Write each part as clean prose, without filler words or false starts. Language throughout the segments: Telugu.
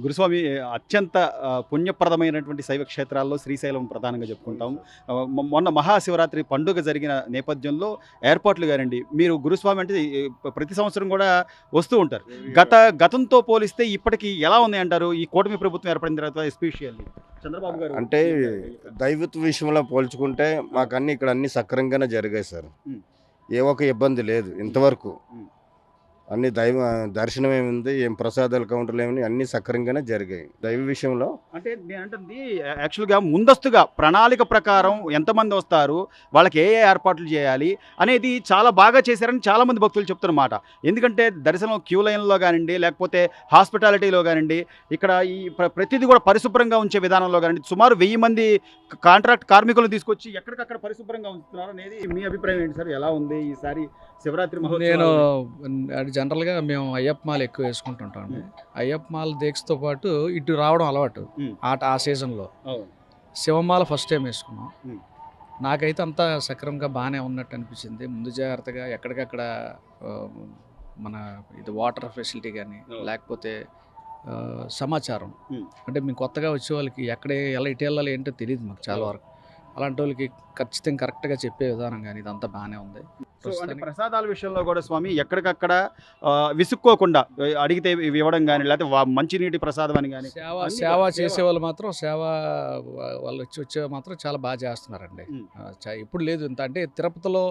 గురుస్వామి అత్యంత పుణ్యప్రదమైనటువంటి శైవ క్షేత్రాల్లో శ్రీశైలం ప్రధానంగా చెప్పుకుంటాం. మొన్న మహాశివరాత్రి పండుగ జరిగిన నేపథ్యంలో ఏర్పాట్లు గారండి. మీరు గురుస్వామి అంటే ప్రతి సంవత్సరం కూడా వస్తూ ఉంటారు. గతంతో పోలిస్తే ఇప్పటికి ఎలా ఉన్నాయంటారు? ఈ కూటమి ప్రభుత్వం ఏర్పడిన తర్వాత ఎస్పెషల్లీ చంద్రబాబు గారు అంటే దైవత్వ విషయంలో పోల్చుకుంటే మాకు ఇక్కడ అన్ని సక్రమంగానే జరిగాయి సార్. ఏ ఒక్క ఇబ్బంది లేదు ఇంతవరకు. అన్ని దర్శనం ఏముంది, ఏం ప్రసాదాలు కౌంటర్లు ఏమి అన్ని సక్రమంగానే జరిగాయి దైవ విషయంలో. అంటే నేను అంటుంది యాక్చువల్గా ముందస్తుగా ప్రణాళిక ప్రకారం ఎంతమంది వస్తారు, వాళ్ళకి ఏ ఏర్పాట్లు చేయాలి అనేది చాలా బాగా చేశారని చాలామంది భక్తులు చెప్తున్నమాట. ఎందుకంటే దర్శనం క్యూ లైన్లో కానివ్వండి, లేకపోతే హాస్పిటాలిటీలో కానివ్వండి, ఇక్కడ ఈ ప్రతిదీ కూడా పరిశుభ్రంగా ఉంచే విధానంలో కానివ్వండి, సుమారు 1000 మంది కాంట్రాక్ట్ కార్మికులను తీసుకొచ్చి ఎక్కడికక్కడ పరిశుభ్రంగా ఉంచుతున్నారు అనేది మీ అభిప్రాయం ఏంటి సార్? ఎలా ఉంది ఈసారి శివరాత్రి నేను మహోత్సవం? జనరల్గా మేము అయ్యప్ప మాల ఎక్కువ వేసుకుంటుంటాం అండి. అయ్యప్ప మాల దీక్షతో పాటు ఇటు రావడం అలవాటు. ఆ సీజన్లో శివమాల ఫస్ట్ టైం వేసుకున్నాం. నాకైతే అంతా సక్రమంగా బాగానే ఉన్నట్టు అనిపించింది. ముందు జాగ్రత్తగా ఎక్కడికక్కడ మన ఇది వాటర్ ఫెసిలిటీ కానీ లేకపోతే సమాచారం అంటే మేము కొత్తగా వచ్చే వాళ్ళకి ఎలా ఇటు వెళ్ళాలి ఏంటో తెలియదు మాకు చాలా వరకు. అలాంటి వాళ్ళకి ఖచ్చితంగా కరెక్ట్గా చెప్పే విధానం కానీ ఇదంతా బాగానే ఉంది. ప్రసాదాల విషయంలో కూడా స్వామి ఎక్కడికక్కడ విసుక్కోకుండా అడిగితే ఇవ్వడం కానీ, లేకపోతే మంచినీటి ప్రసాదం అని కానీ, సేవ చేసే వాళ్ళు మాత్రం వాళ్ళు వచ్చే మాత్రం చాలా బాగా చేస్తున్నారండి. ఇప్పుడు లేదు ఇంత అంటే తిరుపతిలో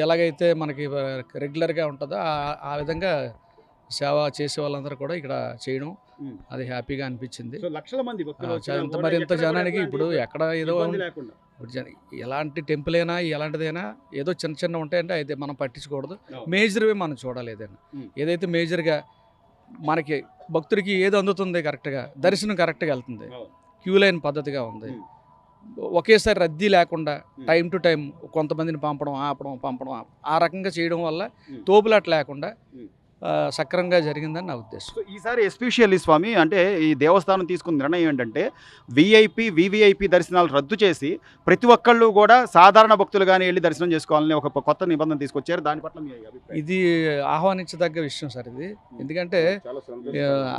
ఎలాగైతే మనకి రెగ్యులర్గా ఉంటుందో ఆ విధంగా సేవ చేసే వాళ్ళందరూ కూడా ఇక్కడ చేయడం అది హ్యాపీగా అనిపించింది. లక్షల మంది మరి ఇంత జనానికి ఇప్పుడు ఎక్కడ ఏదో ఎలాంటి టెంపుల్ అయినా ఎలాంటిదైనా ఏదో చిన్న ఉంటాయంటే అయితే మనం పట్టించకూడదు. మేజర్వే మనం చూడాలి. ఏదైతే మేజర్గా మనకి భక్తుడికి ఏది అందుతుంది కరెక్ట్గా, దర్శనం కరెక్ట్గా వెళ్తుంది, క్యూ లైన్ పద్ధతిగా ఉంది, ఒకేసారి రద్దీ లేకుండా టైం టు టైం కొంతమందిని పంపడం ఆ రకంగా చేయడం వల్ల తోపులాట లేకుండా సక్రమంగా జరిగిందని నా ఉద్దేశం. ఈసారి ఎస్పెషల్లీ స్వామి అంటే ఈ దేవస్థానం తీసుకున్న నిర్ణయం ఏంటంటే విఐపి వివిఐపి దర్శనాలు రద్దు చేసి ప్రతి ఒక్కళ్ళు కూడా సాధారణ భక్తులు కానీ వెళ్ళి దర్శనం చేసుకోవాలని ఒక కొత్త నిబంధన తీసుకొచ్చారు. దాని పట్ల మీ అభిప్రాయం? ఇది ఆహ్వానించదగ్గ విషయం సార్ ఇది. ఎందుకంటే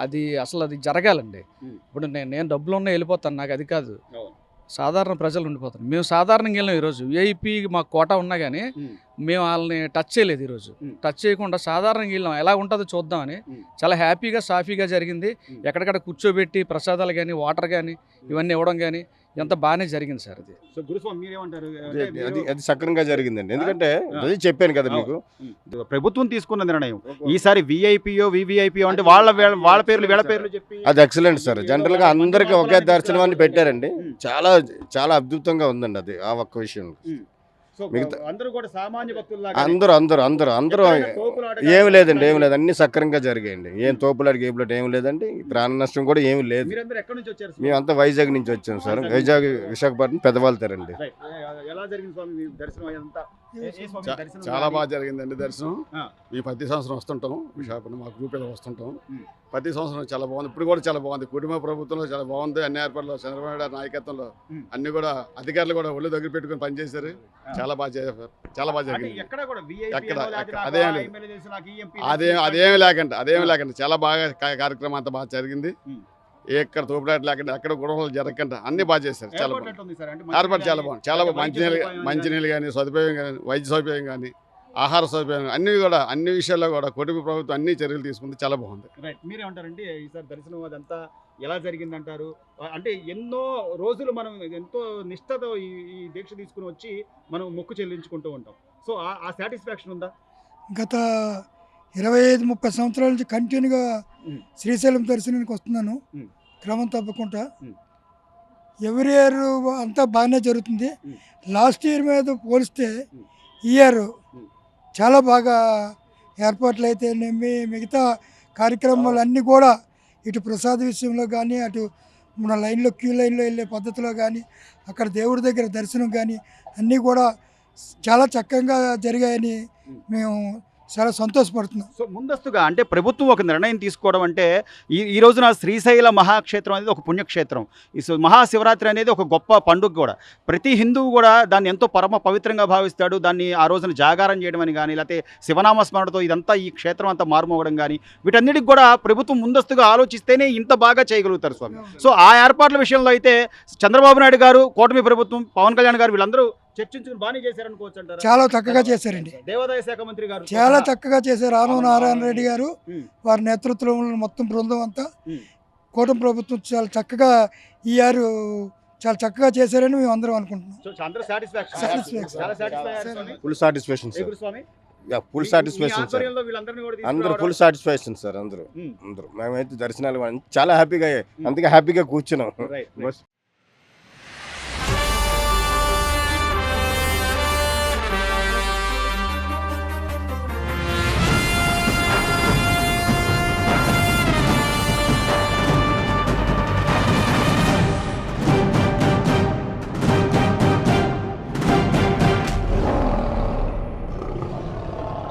అది జరగాలండి. ఇప్పుడు నేను డబ్బులు ఉన్నా వెళ్ళిపోతాను, నాకు అది కాదు. సాధారణ ప్రజలు ఉండిపోతారు. మేము సాధారణంగా వెళ్ళాం. ఈరోజు విఐపి మాకు కోటా ఉన్నా కానీ మేము వాళ్ళని టచ్ చేయలేదు. ఈరోజు టచ్ చేయకుండా సాధారణంగా వెళ్ళాం, ఎలా ఉంటుందో చూద్దామని. చాలా హ్యాపీగా సాఫీగా జరిగింది. ఎక్కడికక్కడ కూర్చోబెట్టి ప్రసాదాలు కానీ వాటర్ కానీ ఇవన్నీ ఇవ్వడం కానీ ఎంత బాగానే జరిగింది సార్. అది అది సక్రమంగా జరిగిందండి. ఎందుకంటే అది చెప్పాను కదా మీకు, ప్రభుత్వం తీసుకున్న నిర్ణయం ఈసారి విఐపియో వివిఐపియో అంటే వాళ్ళ పేర్లు వీళ్ళ పేర్లు చెప్పి అది ఎక్సలెంట్ సార్. జనరల్ గా అందరికి ఒకే దర్శనం పెట్టారండి. చాలా చాలా అద్భుతంగా ఉందండి అది ఆ ఒక్క విషయం. అందరూ ఏమి లేదండి, అన్ని సక్రమంగా జరిగాయండి. ఏం తోపులాట గేపులాట ఏమి లేదండి. ప్రాణ నష్టం కూడా ఏమి లేదు. మేమంతా వైజాగ్ నుంచి వచ్చాం సార్. వైజాగ్ విశాఖపట్నం పెద్దవాళ్ళు తెరండి. చాలా బాగా జరిగిందండి దర్శనం. మేము ప్రతి సంవత్సరం వస్తుంటాం విశాఖపట్నం, మా గ్రూప్ ఏదో వస్తుంటాం. ప్రతి సంవత్సరం చాలా బాగుంది. ఇప్పుడు కూడా చాలా బాగుంది. కుటుంబ ప్రభుత్వంలో చాలా బాగుంది. అన్ని ఏర్పాట్లు చంద్రబాబు నాయుడు నాయకత్వంలో అన్ని కూడా అధికారులు కూడా ఒళ్ళు దగ్గర పెట్టుకుని పనిచేశారు. చాలా బాగా చేశారు. చాలా బాగా జరిగింది. అదేమి లేకుండా చాలా బాగా కార్యక్రమం అంతా బాగా జరిగింది. ఎక్కడ తోపులాట లేకుండా, ఎక్కడ గొడవలు జరగకుండా అన్ని బాగా చేశారు. చాలా బాగుంది. ఏర్పాటు చాలా బాగుంది. చాలా మంచినీళ్ళు కానీ, సదుపాయం కానీ, వైద్య సదుపాయం కానీ, ఆహార సదుపాయం అన్ని విషయాల్లో కూడా కుటుంబ ప్రభుత్వం అన్ని చర్యలు తీసుకుంది. చాలా బాగుంది. మీరేమంటారంటే ఈసారి దర్శనం అదంతా ఎలా జరిగిందంటారు? అంటే ఎన్నో రోజులు మనం ఎంతో నిష్ఠతో ఈ దీక్ష తీసుకుని వచ్చి మనం మొక్కు చెల్లించుకుంటూ ఉంటాం. సో ఆ సాటిస్ఫాక్షన్ ఉందా? గత 25-30 సంవత్సరాల నుంచి కంటిన్యూగా శ్రీశైలం దర్శనానికి వస్తున్నాను, క్రమం తప్పకుండా. ఎవ్రీ ఇయర్ అంతా బాగానే జరుగుతుంది. లాస్ట్ ఇయర్ మీద పోలిస్తే ఈ ఇయర్ చాలా బాగా ఏర్పాట్లు అయితేనేమి, మిగతా కార్యక్రమాలు అన్నీ కూడా ఇటు ప్రసాద విషయంలో కానీ, అటు మన లైన్లో క్యూ లైన్లో వెళ్ళే పద్ధతిలో కానీ, అక్కడ దేవుడి దగ్గర దర్శనం కానీ అన్నీ కూడా చాలా చక్కగా జరిగాయని మేము చాలా సంతోషపడుతున్నాం. సో ముందస్తుగా అంటే ప్రభుత్వం ఒక నిర్ణయం తీసుకోవడం అంటే ఈ రోజున శ్రీశైల మహాక్షేత్రం అనేది ఒక పుణ్యక్షేత్రం. మహాశివరాత్రి అనేది ఒక గొప్ప పండుగ కూడా. ప్రతి హిందువు కూడా దాన్ని ఎంతో పరమ పవిత్రంగా భావిస్తాడు. దాన్ని ఆ రోజున జాగారం చేయడం అని కానీ, లేకపోతే శివనామ స్మరణతో ఇదంతా ఈ క్షేత్రం అంతా మారుమోగడం కానీ, వీటన్నిటికి కూడా ప్రభుత్వం ముందస్తుగా ఆలోచిస్తేనే ఇంత బాగా చేయగలుగుతారు స్వామి. సో ఆ ఏర్పాట్ల విషయంలో అయితే చంద్రబాబు నాయుడు గారు, కూటమి ప్రభుత్వం, పవన్ కళ్యాణ్ గారు వీళ్ళందరూ చర్చించుకుని బాగానే చేశారనుకోవచ్చు అంటారా? చాలా చక్కగా చేశారండి. దేవాదాయ శాఖ మంత్రి గారు చాలా చక్కగా చేశారు. ఆనవ నారాయణ రెడ్డి గారు వారి నేతృత్వంలో మొత్తం బృందం అంతా కూటమి ప్రభుత్వం చాలా చక్కగా ఈ ఆరు చాలా చక్కగా చేశారని మేము అందరం అనుకుంటున్నాం. Full satisfaction sir. Full satisfaction sir. అందరూ ఫుల్ సాటిస్ఫాక్షన్ సార్. అందరూ మేమైతే దర్శనాలు చాలా హ్యాపీగా, అందుకే హ్యాపీగా కూర్చున్నాం.